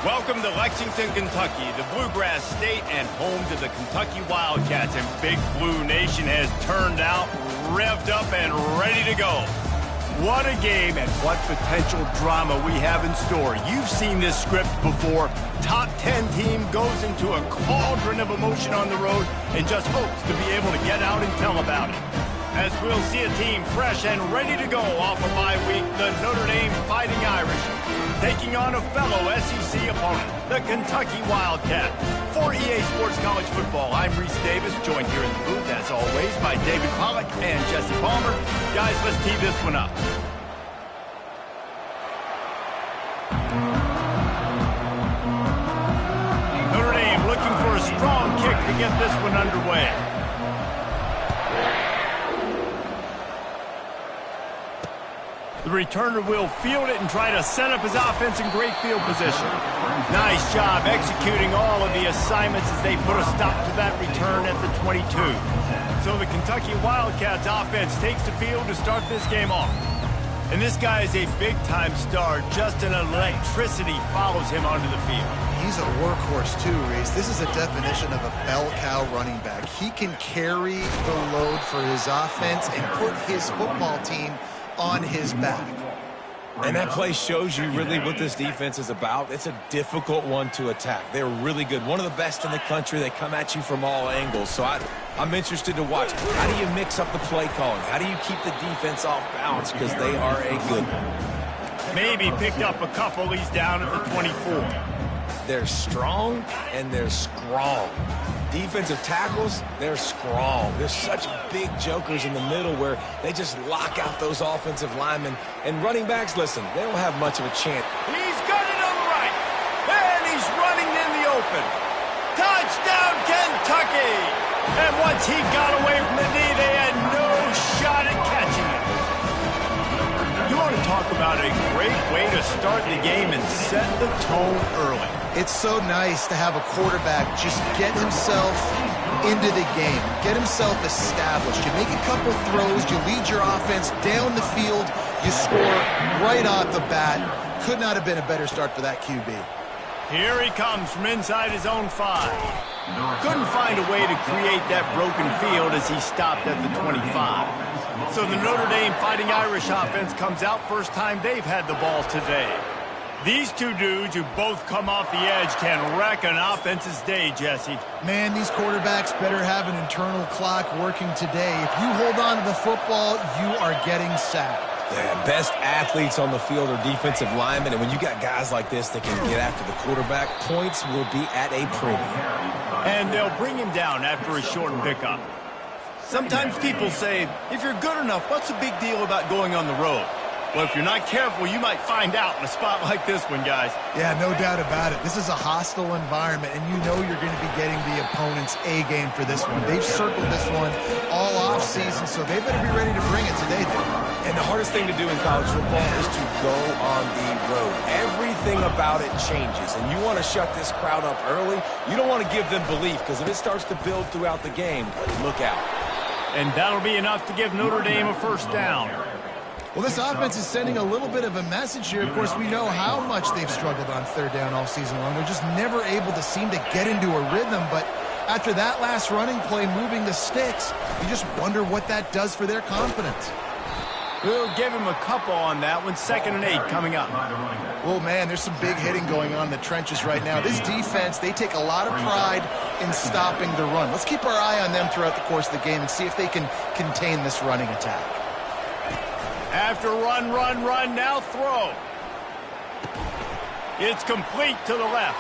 Welcome to Lexington, Kentucky, the Bluegrass State and home to the Kentucky Wildcats. And Big Blue Nation has turned out, revved up, and ready to go. What a game and what potential drama we have in store. You've seen this script before. Top 10 team goes into a cauldron of emotion on the road and just hopes to be able to get out and tell about it. As we'll see a team fresh and ready to go off a bye week, the Notre Dame Fighting Irish, taking on a fellow SEC opponent, the Kentucky Wildcat. For EA Sports College Football, I'm Reese Davis, joined here in the booth, as always, by David Pollack and Jesse Palmer. Guys, let's tee this one up. Notre Dame looking for a strong kick to get this one underway. The returner will field it and try to set up his offense in great field position. Nice job executing all of the assignments as they put a stop to that return at the 22. So the Kentucky Wildcats offense takes the field to start this game off. And this guy is a big-time star. Just an electricity follows him onto the field. He's a workhorse too, Reese. This is a definition of a bell cow running back. He can carry the load for his offense and put his football team on his back. And that play shows you really what this defense is about. It's a difficult one to attack. They're really good. One of the best in the country. They come at you from all angles. So I'm interested to watch. How do you mix up the play calling? How do you keep the defense off balance? Because they are a good one. Maybe picked up a couple. He's down at the 24. They're strong and they're strong. Defensive tackles, they're strong. There's such big jokers in the middle where they just lock out those offensive linemen. And running backs, listen, they don't have much of a chance. He's got it on the right. And he's running in the open. Touchdown, Kentucky! And once he got away from the knee, they had no shot at catching it. You want to talk about a great way to start the game and set the tone early. It's so nice to have a quarterback just get himself into the game, get himself established. You make a couple throws, you lead your offense down the field, you score right off the bat. Could not have been a better start for that QB. Here he comes from inside his own 5. Couldn't find a way to create that broken field as he stopped at the 25. So the Notre Dame Fighting Irish offense comes out first time they've had the ball today. These two dudes who both come off the edge can wreck an offense's day, Jesse. Man, these quarterbacks better have an internal clock working today. If you hold on to the football, you are getting sacked. Yeah, best athletes on the field are defensive linemen, and when you got guys like this that can get after the quarterback, points will be at a premium. And they'll bring him down after a short pickup. Sometimes people say, if you're good enough, what's the big deal about going on the road? Well, if you're not careful, you might find out in a spot like this one, guys. Yeah, no doubt about it. This is a hostile environment, and you know you're going to be getting the opponent's A game for this one. They've circled this one all offseason, so they better be ready to bring it today. And the hardest thing to do in college football is to go on the road. Everything about it changes, and you want to shut this crowd up early. You don't want to give them belief, because if it starts to build throughout the game, look out. And that'll be enough to give Notre Dame a first down. Well, this offense is sending a little bit of a message here. Of course, we know how much they've struggled on third down all season long. They're just never able to seem to get into a rhythm. But after that last running play, moving the sticks, you just wonder what that does for their confidence. We'll give him a couple on that one. 2nd and 8 coming up. Oh, man, there's some big hitting going on in the trenches right now. This defense, they take a lot of pride in stopping the run. Let's keep our eye on them throughout the course of the game and see if they can contain this running attack. After run, now throw. It's complete to the left.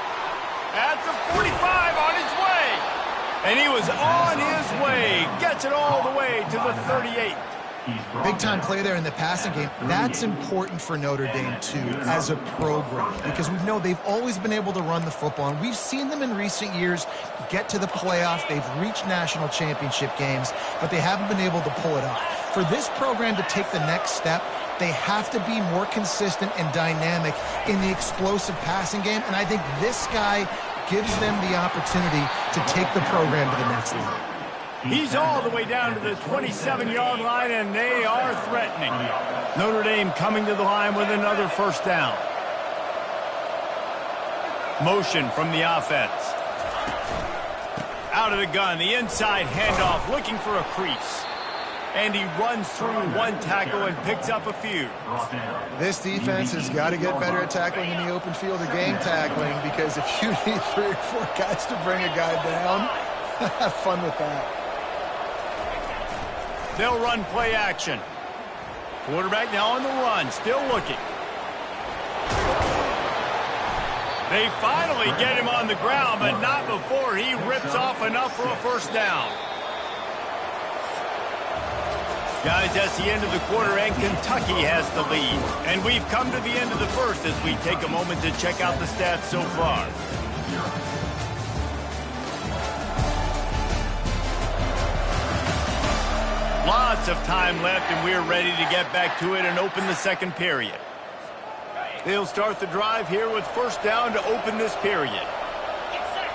At the 45, on his way. And he was on his way. Gets it all the way to the 38. Big-time play there in the passing game. That's important for Notre Dame, too, as a program, because we know they've always been able to run the football, and we've seen them in recent years get to the playoff. They've reached national championship games, but they haven't been able to pull it off. For this program to take the next step, they have to be more consistent and dynamic in the explosive passing game, and I think this guy gives them the opportunity to take the program to the next level. He's all the way down to the 27-yard line, and they are threatening. Notre Dame coming to the line with another first down. Motion from the offense. Out of the gun, the inside handoff, looking for a crease. And he runs through one tackle and picks up a few. This defense has got to get better at tackling in the open field or game tackling, because if you need 3 or 4 guys to bring a guy down, have fun with that. They'll run play action. Quarterback now on the run, still looking. They finally get him on the ground, but not before he rips off enough for a first down. Guys, that's the end of the quarter, and Kentucky has the lead. And we've come to the end of the first as we take a moment to check out the stats so far. Lots of time left, and we're ready to get back to it and open the second period. They'll start the drive here with first down to open this period. Get set.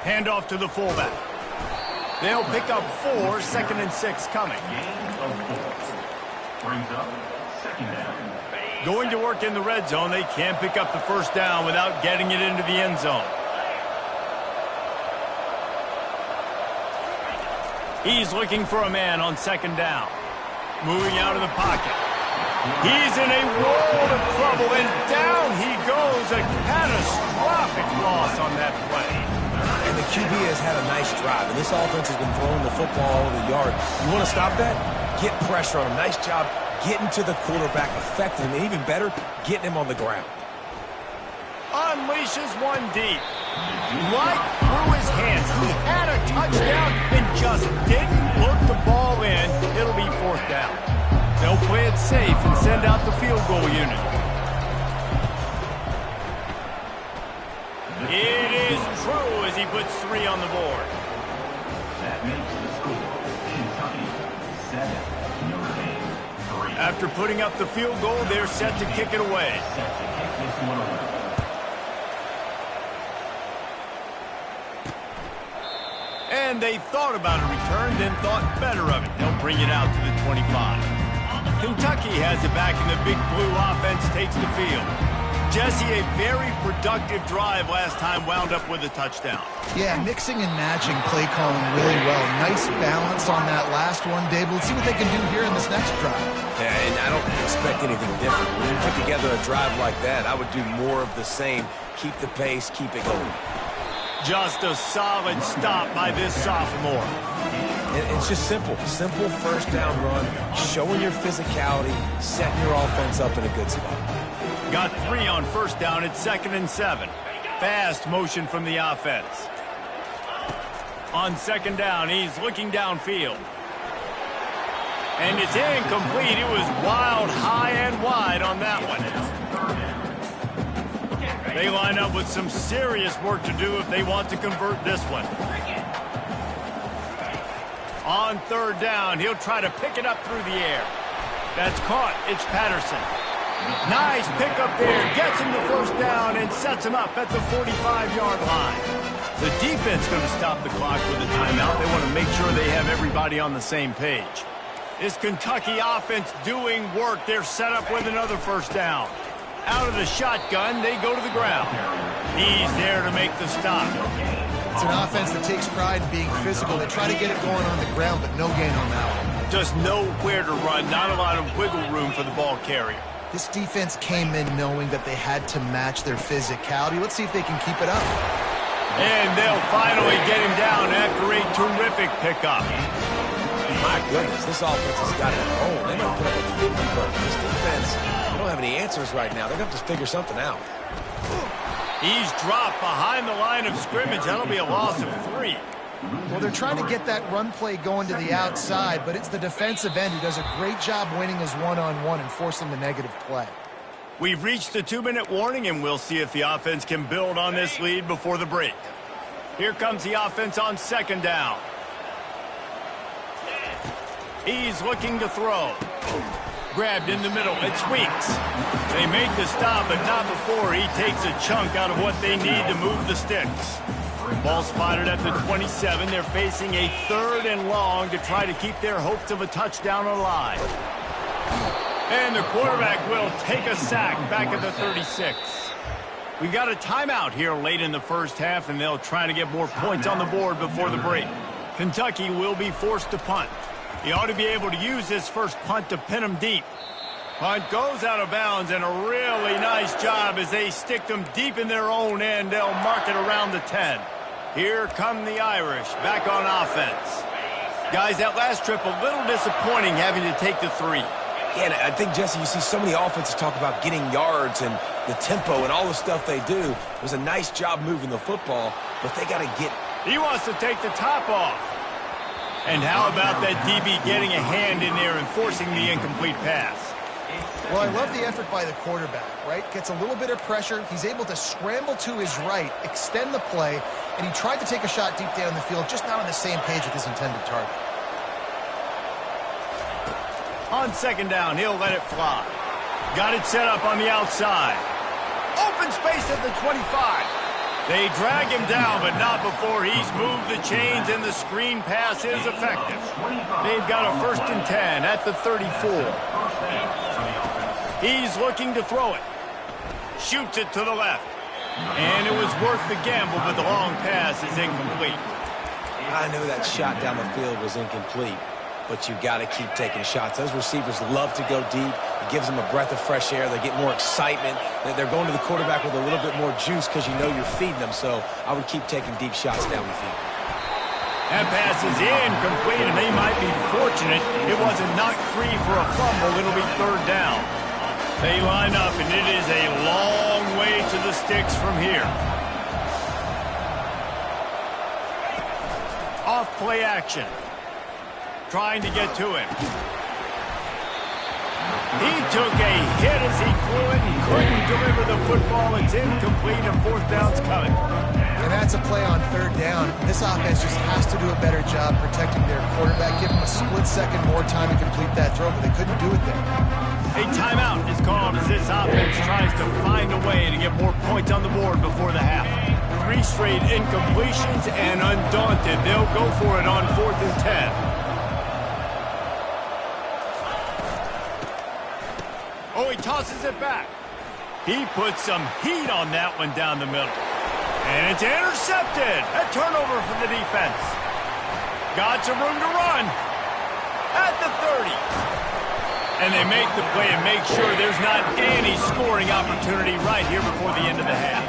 Handoff to the fullback. They'll pick up 4, 2nd and 6 coming. Brings up second down. Going to work in the red zone. They can't pick up the first down without getting it into the end zone. He's looking for a man on second down. Moving out of the pocket. He's in a world of trouble, and down he goes. A catastrophic loss on that play. And the QB has had a nice drive, and this offense has been throwing the football all over the yard. You want to stop that? Get pressure on him. Nice job getting to the quarterback, affecting him, and even better, getting him on the ground. Unleashes one deep. Right through his hands. He had a touchdown and just didn't look the ball in. It'll be fourth down. They'll play it safe and send out the field goal unit. It is true as he puts 3 on the board. That makes the score Kentucky 7, Notre Dame 3. After putting up the field goal, they're set to kick it away. Set to kick this one away. And they thought about a return, then thought better of it. They'll bring it out to the 25. Kentucky has it back, and the Big Blue offense takes the field. Jesse, a very productive drive last time, wound up with a touchdown. Yeah, mixing and matching play calling really well. Nice balance on that last one, Dave. Let's see what they can do here in this next drive. Yeah, and I don't expect anything different. When you put together a drive like that, I would do more of the same. Keep the pace, keep it going. Just a solid stop by this sophomore. It's just simple. Simple first down run, showing your physicality, setting your offense up in a good spot. Got 3 on first down at 2nd and 7. Fast motion from the offense. On second down, he's looking downfield. And it's incomplete. It was wild, high and wide on that one. They line up with some serious work to do if they want to convert this one. On third down, he'll try to pick it up through the air. That's caught. It's Patterson. Nice pickup there. Gets him the first down and sets him up at the 45-yard line. The defense going to stop the clock with a timeout. They want to make sure they have everybody on the same page. This Kentucky offense doing work. They're set up with another first down. Out of the shotgun, they go to the ground. He's there to make the stop. It's an offense that takes pride in being physical. They try to get it going on the ground, but no gain on that one. Just nowhere to run. Not a lot of wiggle room for the ball carrier. This defense came in knowing that they had to match their physicality. Let's see if they can keep it up. And they'll finally get him down after a terrific pickup. My goodness, this offense has got it on. They might put up a 50 burger. This defense, they don't have any answers right now. They're going to have to figure something out. He's dropped behind the line of scrimmage. That'll be a loss of 3. Well, they're trying to get that run play going to the outside, but it's the defensive end who does a great job winning his one-on-one and forcing the negative play. We've reached the 2-minute warning, and we'll see if the offense can build on this lead before the break. Here comes the offense on second down. He's looking to throw. Grabbed in the middle. It's Weeks. They make the stop, but not before he takes a chunk out of what they need to move the sticks. Ball spotted at the 27. They're facing a 3rd and long to try to keep their hopes of a touchdown alive. And the quarterback will take a sack back at the 36. We got a timeout here late in the first half, and they'll try to get more points on the board before the break. Kentucky will be forced to punt. He ought to be able to use this first punt to pin them deep. Punt goes out of bounds, and a really nice job as they stick them deep in their own end. They'll mark it around the 10. Here come the Irish back on offense. Guys, that last trip a little disappointing having to take the 3. Yeah, and I think, Jesse, you see so many offenses talk about getting yards and the tempo and all the stuff they do. It was a nice job moving the football, but they got to get... He wants to take the top off. And how about that DB getting a hand in there and forcing the incomplete pass? Well, I love the effort by the quarterback, right? Gets a little bit of pressure. He's able to scramble to his right, extend the play, and he tried to take a shot deep down the field, just not on the same page with his intended target. On second down, he'll let it fly. Got it set up on the outside. Open space at the 25. They drag him down, but not before he's moved the chains and the screen pass is effective. They've got a 1st and 10 at the 34. He's looking to throw it. Shoots it to the left. And it was worth the gamble, but the long pass is incomplete. I know that shot down the field was incomplete, but you got to keep taking shots. Those receivers love to go deep. It gives them a breath of fresh air. They get more excitement. They're going to the quarterback with a little bit more juice because you know you're feeding them. So I would keep taking deep shots down the field. That pass is incomplete, and they might be fortunate it wasn't knocked free for a fumble. It'll be 3rd down. They line up, and it is a long way to the sticks from here. Off play action. Trying to get to him. He took a hit as he threw it and couldn't deliver the football. It's incomplete, and 4th down's coming. And that's a play on 3rd down. This offense just has to do a better job protecting their quarterback. Give him a split second more time to complete that throw, but they couldn't do it there. A timeout is called as this offense tries to find a way to get more points on the board before the half. 3 straight incompletions, and undaunted, they'll go for it on 4th and 10. Oh, he tosses it back. He puts some heat on that one down the middle. And it's intercepted. A turnover for the defense. Got some room to run. At the 30. And they make the play and make sure there's not any scoring opportunity right here before the end of the half.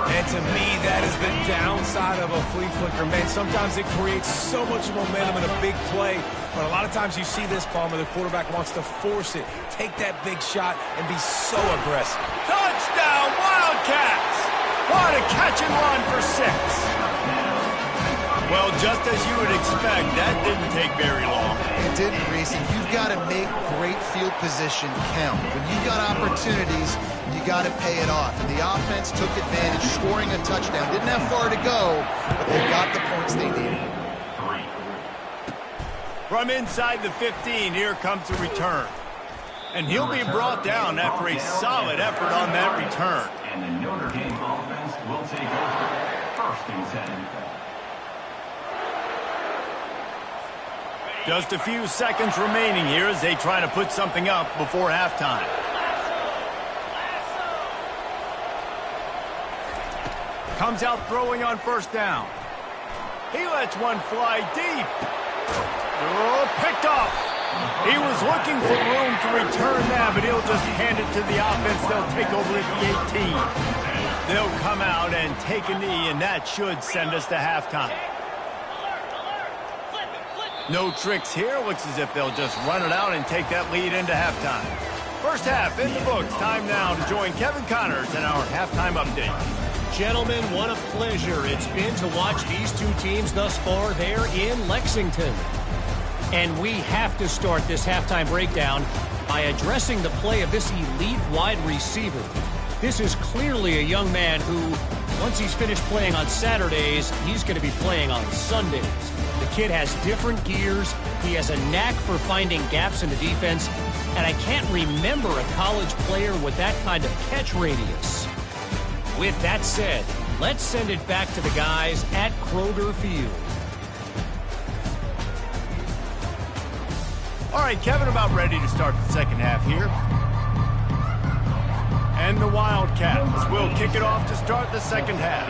And to me, that is the downside of a flea flicker. Man, sometimes it creates so much momentum in a big play, but a lot of times you see this, Palmer, the quarterback wants to force it, take that big shot, and be so aggressive. Touchdown, Wildcats! What a catch and run for 6. Well, just as you would expect, that didn't take very long. It didn't, Reese, and you've got to make great field position count. When you've got opportunities, you got to pay it off. And the offense took advantage, scoring a touchdown. Didn't have far to go, but they got the points they needed. From inside the 15, here comes the return. And he'll be brought down after a solid effort on that return. And the Notre Dame offense will take over. 1st and 10. Just a few seconds remaining here as they try to put something up before halftime. Comes out throwing on 1st down. He lets one fly deep. Oh, picked off. He was looking for room to return that, but he'll just hand it to the offense. They'll take over at the 18. They'll come out and take a knee, and that should send us to halftime. No tricks here. Looks as if they'll just run it out and take that lead into halftime. First half in the books. Time now to join Kevin Connors in our halftime update. Gentlemen, what a pleasure it's been to watch these two teams thus far there in Lexington. And we have to start this halftime breakdown by addressing the play of this elite wide receiver. This is clearly a young man who, once he's finished playing on Saturdays, he's going to be playing on Sundays. The kid has different gears. He has a knack for finding gaps in the defense. And I can't remember a college player with that kind of catch radius. With that said, let's send it back to the guys at Kroger Field. All right, Kevin, about ready to start the second half here. And the Wildcats will kick it off to start the second half.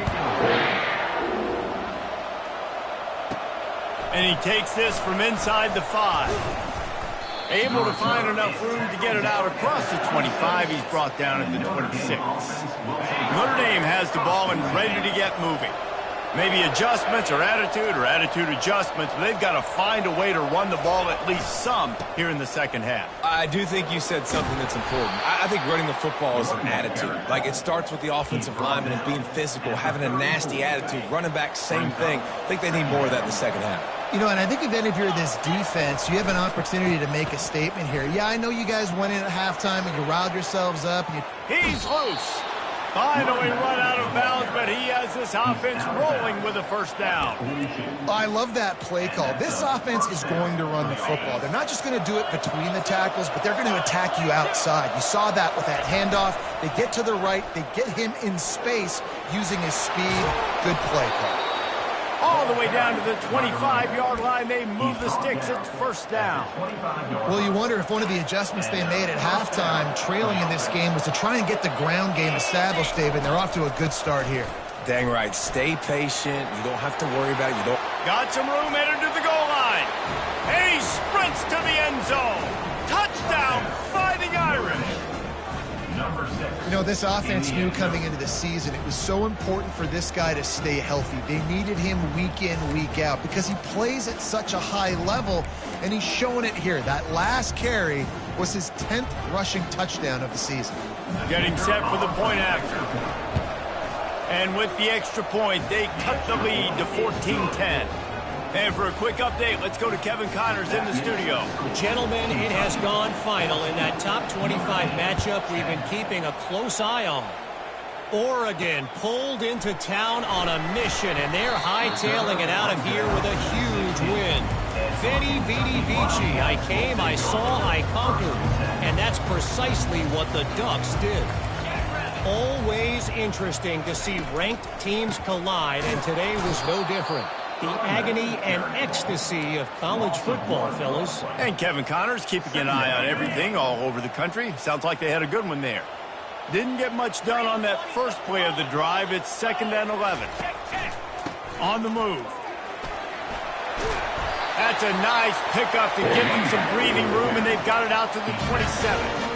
And he takes this from inside the 5. Able to find enough room to get it out across the 25. He's brought down at the 26. Notre Dame has the ball and ready to get moving. Maybe adjustments or attitude adjustments, but they've got to find a way to run the ball at least some here in the second half. I do think you said something that's important. I think running the football is an attitude. Like, it starts with the offensive lineman and being physical, having a nasty attitude. Running back, same thing. I think they need more of that in the second half. You know, and I think if you're this defense, you have an opportunity to make a statement here. Yeah, I know you guys went in at halftime and you riled yourselves up. And He's loose. Finally run out of bounds, but he has this offense rolling with a first down. I love that play call. This offense is going to run the football. They're not just going to do it between the tackles, but they're going to attack you outside. You saw that with that handoff. They get to the right. They get him in space using his speed. Good play call. All the way down to the 25-yard line. They move the sticks. It's first down. Well, you wonder if one of the adjustments they made at halftime, trailing in this game, was to try and get the ground game established, David. They're off to a good start here. Dang right. Stay patient. You don't have to worry about it. You don't. Got some room headed to the goal line. And he sprints to the end zone. Touchdown, Fighting Irish. You know, this offense knew coming into the season it was so important for this guy to stay healthy. They needed him week in, week out because he plays at such a high level, and he's showing it here. That last carry was his 10th rushing touchdown of the season. Getting set for the point after. And with the extra point, they cut the lead to 14-10. And for a quick update, let's go to Kevin Connors in the studio. Gentlemen, it has gone final in that top 25 matchup we've been keeping a close eye on. Oregon pulled into town on a mission, and they're hightailing it out of here with a huge win. Veni, vidi, vici. I came, I saw, I conquered. And that's precisely what the Ducks did. Always interesting to see ranked teams collide, and today was no different. The agony and ecstasy of college football, fellas. And Kevin Connors keeping an eye on everything all over the country. Sounds like they had a good one there. Didn't get much done on that first play of the drive. It's 2nd and 11. On the move. That's a nice pickup to give them some breathing room, and they've got it out to the 27.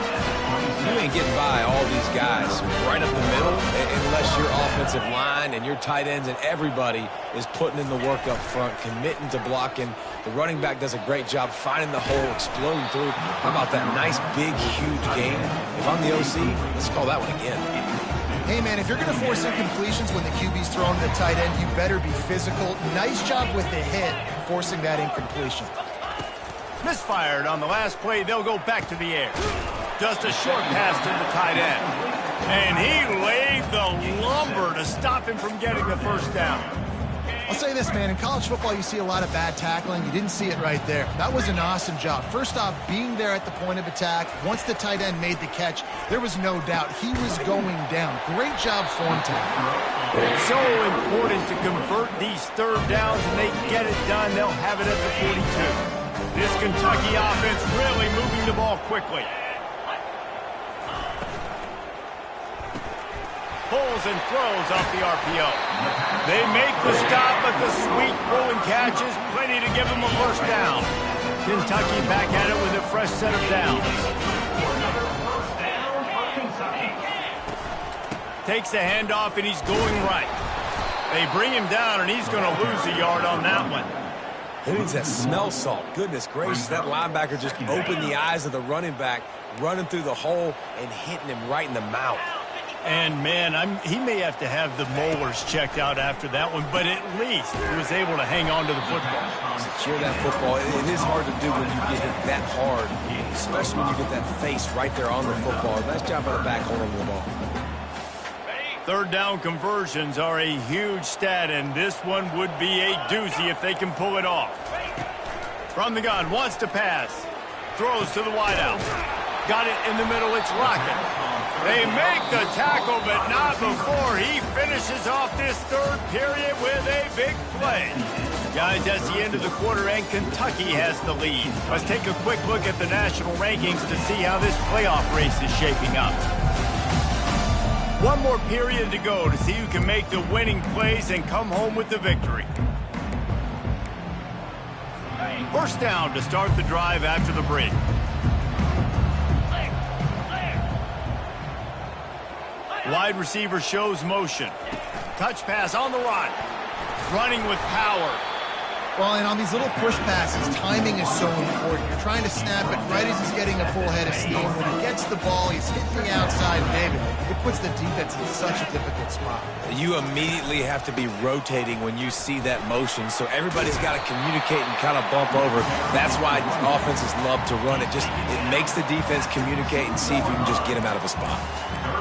You ain't getting by all these guys right up the middle unless your offensive line and your tight ends and everybody is putting in the work up front, committing to blocking. The running back does a great job finding the hole, exploding through. How about that nice, big, huge game? If I'm the OC, let's call that one again. Hey, man, if you're going to force incompletions when the QB's throwing to the tight end, you better be physical. Nice job with the hit, forcing that incompletion. Misfired on the last play. They'll go back to the air. Just a short pass to the tight end. And he laid the lumber to stop him from getting the first down. I'll say this, man. In college football, you see a lot of bad tackling. You didn't see it right there. That was an awesome job. First off, being there at the point of attack. Once the tight end made the catch, there was no doubt he was going down. Great job form tackling. So important to convert these third downs, and they get it done. They'll have it at the 42. This Kentucky offense really moving the ball quickly. Pulls and throws off the RPO. They make the stop, but the sweet rolling catch is plenty to give them a first down. Kentucky back at it with a fresh set of downs. Takes the handoff, and he's going right. They bring him down, and he's going to lose a yard on that one. Who needs that smell salt? Goodness gracious, that linebacker just opened the eyes of the running back, running through the hole and hitting him right in the mouth. And, man, he may have to have the molars checked out after that one, but at least he was able to hang on to the football. Secure that football. It is hard to do when you get hit that hard, especially when you get that face right there on the football. Nice job by the back holding the ball. Third down conversions are a huge stat, and this one would be a doozy if they can pull it off. From the gun, wants to pass. Throws to the wideout. Got it in the middle, it's Lockett. They make the tackle, but not before he finishes off this third period with a big play. Guys, that's the end of the quarter, and Kentucky has the lead. Let's take a quick look at the national rankings to see how this playoff race is shaping up. One more period to go to see who can make the winning plays and come home with the victory. First down to start the drive after the break. Wide receiver shows motion. Touch pass on the run. Running with power. Well, and on these little push passes, timing is so important. You're trying to snap it right as he's getting a full head of steam. When he gets the ball, he's hitting the outside, David. It puts the defense in such a difficult spot. You immediately have to be rotating when you see that motion, so everybody's got to communicate and kind of bump over. That's why offenses love to run it. It makes the defense communicate and see if you can just get him out of a spot.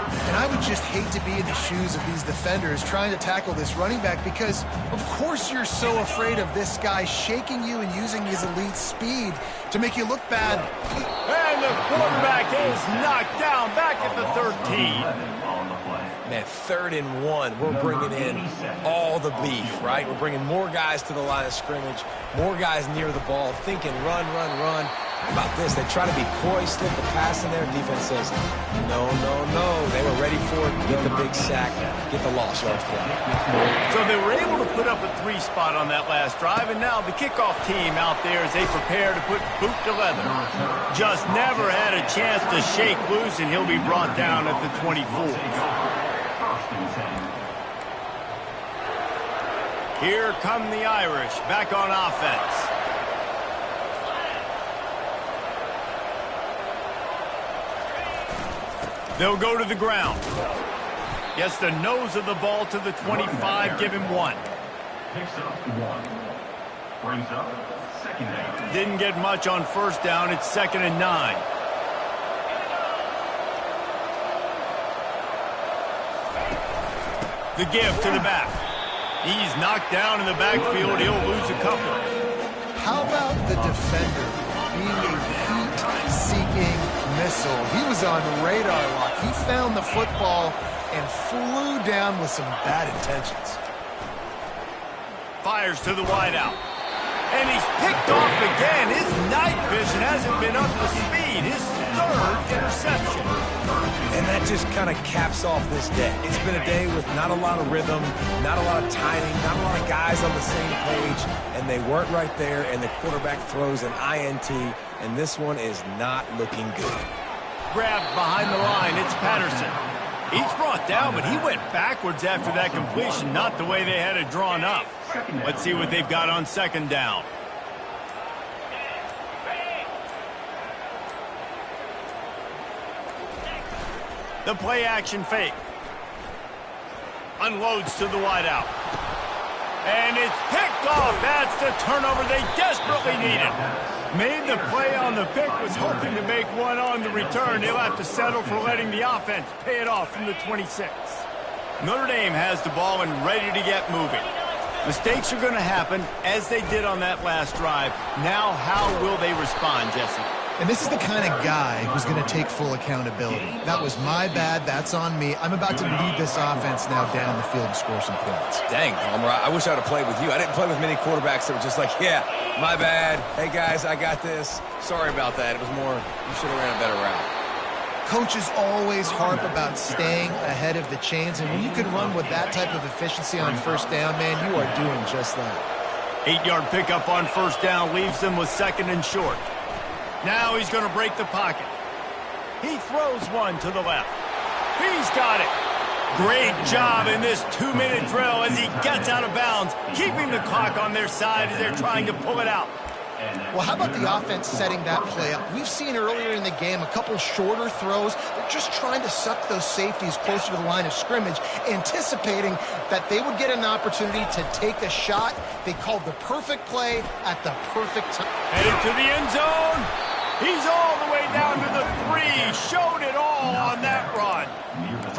And I would just hate to be in the shoes of these defenders trying to tackle this running back because, of course, you're so afraid of this guy shaking you and using his elite speed to make you look bad. And the quarterback is knocked down back at the 13. Man, 3rd and 1, we're bringing in all the beef, right? We're bringing more guys to the line of scrimmage, more guys near the ball, thinking run, run, run. How about this? They try to be coy, slip the pass in there. Defense says, no, no, no. They were ready for it. Get the big sack, get the loss yards play. So they were able to put up a 3 spot on that last drive, and now the kickoff team out there as they prepare to put boot to leather. Just never had a chance to shake loose, and he'll be brought down at the 24. Here come the Irish back on offense. They'll go to the ground. Gets the nose of the ball to the 25, give him 1. Picks up 1. Brings up 2nd down. Didn't get much on first down. It's 2nd and 9. The give to the back. He's knocked down in the backfield. He'll lose a couple. How about the defender being a heat-seeking missile? He was on radar lock. He found the football and flew down with some bad intentions. Fires to the wideout. And he's picked off again. His night vision hasn't been up to speed. His 3rd interception. And that just kind of caps off this day. It's been a day with not a lot of rhythm, not a lot of timing, not a lot of guys on the same page, and they weren't right there, and the quarterback throws an INT, and this one is not looking good. Grabbed behind the line. It's Patterson. He's brought down, but he went backwards after that completion, not the way they had it drawn up. Let's see what they've got on 2nd down. The play action fake. Unloads to the wideout. And it's picked off. That's the turnover they desperately needed. Made the play on the pick, was hoping to make one on the return. They'll have to settle for letting the offense pay it off from the 26. Notre Dame has the ball and ready to get moving. Mistakes are going to happen, as they did on that last drive. Now, how will they respond, Jesse? And this is the kind of guy who's going to take full accountability. That was my bad. That's on me. I'm about to lead this offense now down the field and score some points. Dang, Palmer, I wish I would have played with you. I didn't play with many quarterbacks that were just like, yeah, my bad. Hey, guys, I got this. Sorry about that. It was more, you should have ran a better route. Coaches always harp about staying ahead of the chains, and when you can run with that type of efficiency on first down, man, you are doing just that. 8-yard pickup on first down leaves them with 2nd and short. Now he's going to break the pocket. He throws one to the left. He's got it. Great job in this 2-minute drill as he gets out of bounds, keeping the clock on their side as they're trying to pull it out. Well, how about the offense setting that play up? We've seen earlier in the game a couple shorter throws. They're just trying to suck those safeties closer to the line of scrimmage, anticipating that they would get an opportunity to take a shot. They called the perfect play at the perfect time. Headed to the end zone. He's all the way down to the 3. Showed it all on that run.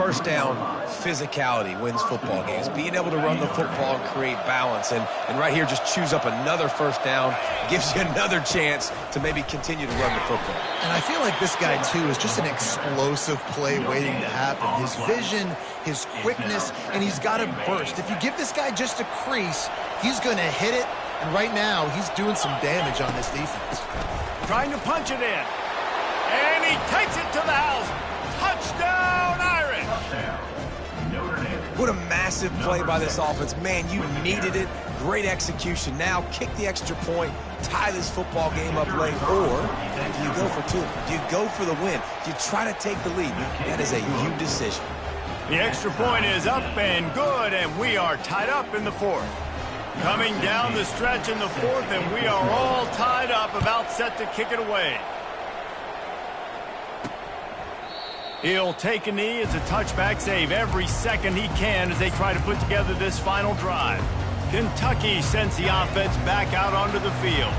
first down physicality wins football games. Being able to run the football and create balance. And right here, just choose up another first down, gives you another chance to maybe continue to run the football. And I feel like this guy, too, is just an explosive play waiting to happen. His vision, his quickness, and he's got a burst. If you give this guy just a crease, he's going to hit it. And right now, he's doing some damage on this defense. Trying to punch it in. And he takes it to the house. Touchdown, Irish! What a massive play by this offense. Man, you needed it. Great execution. Now kick the extra point, tie this football game up late, or do you go for two? Do you go for the win? Do you try to take the lead? That is a huge decision. The extra point is up and good, and we are tied up in the fourth. Coming down the stretch in the fourth, and we are all tied up, about set to kick it away. He'll take a knee. It's a touchback save every second he can as they try to put together this final drive. Kentucky sends the offense back out onto the field.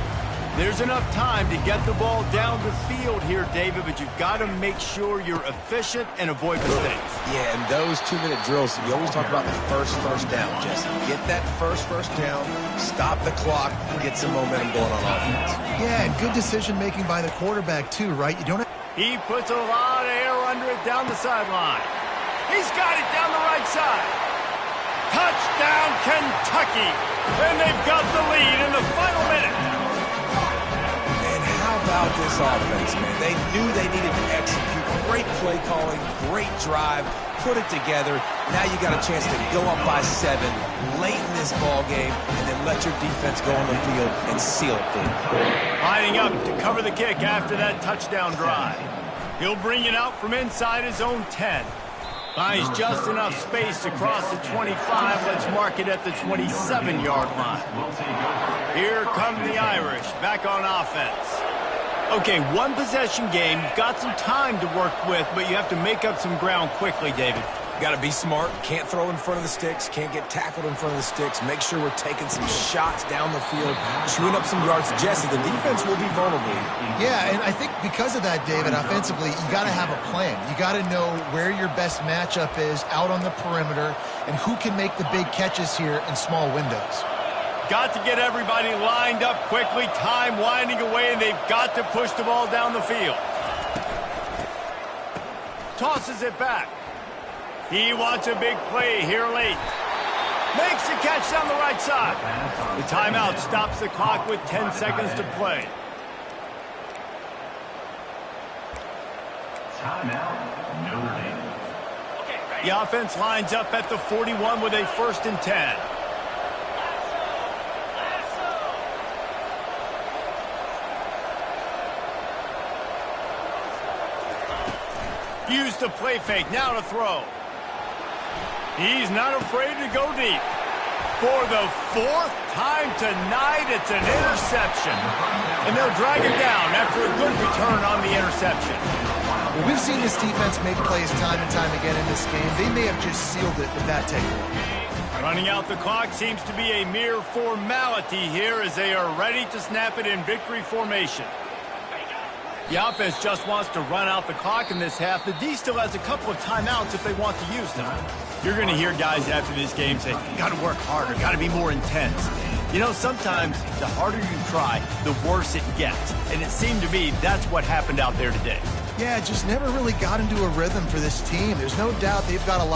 There's enough time to get the ball down the field here, David, but you've got to make sure you're efficient and avoid mistakes. Yeah, and those 2-minute drills, you always talk about the first down, Jesse. Get that first down, stop the clock, get some momentum going on offense. Yeah, and good decision-making by the quarterback, too, right? You don't have... He puts a lot of air under it down the sideline. He's got it down the right side. Touchdown, Kentucky. And they've got the lead in the final minute. And how about this offense, man? They knew they needed to execute. Great play calling, great drive, put it together. Now you got a chance to go up by 7 late in this ball game and then let your defense go on the field and seal it for you. Lining up to cover the kick after that touchdown drive. He'll bring it out from inside his own 10. Finds just enough space to cross the 25. Let's mark it at the 27-yard line. Here come the Irish back on offense. Okay, one possession game. You've got some time to work with, but you have to make up some ground quickly, David. Got to be smart. Can't throw in front of the sticks. Can't get tackled in front of the sticks. Make sure we're taking some shots down the field, chewing up some yards. Jesse, the defense will be vulnerable. Yeah, and I think because of that, David, offensively, you got to have a plan. You got to know where your best matchup is out on the perimeter and who can make the big catches here in small windows. Got to get everybody lined up quickly. Time winding away, and they've got to push the ball down the field. Tosses it back. He wants a big play here late. Makes the catch down the right side. The timeout stops the clock with 10 seconds to play. Timeout, Notre Dame. The offense lines up at the 41 with a 1st and 10. Use the play fake, now to throw. He's not afraid to go deep. For the 4th time tonight, it's an interception. And they'll drag him down after a good return on the interception. Well, we've seen this defense make plays time and time again in this game. They may have just sealed it with that takeaway. Running out the clock seems to be a mere formality here as they are ready to snap it in victory formation. The offense just wants to run out the clock in this half. The D still has a couple of timeouts if they want to use them. You're going to hear guys after this game say, got to work harder, got to be more intense. You know, sometimes the harder you try, the worse it gets. And it seemed to me that's what happened out there today. Yeah, just never really got into a rhythm for this team. There's no doubt they've got a lot.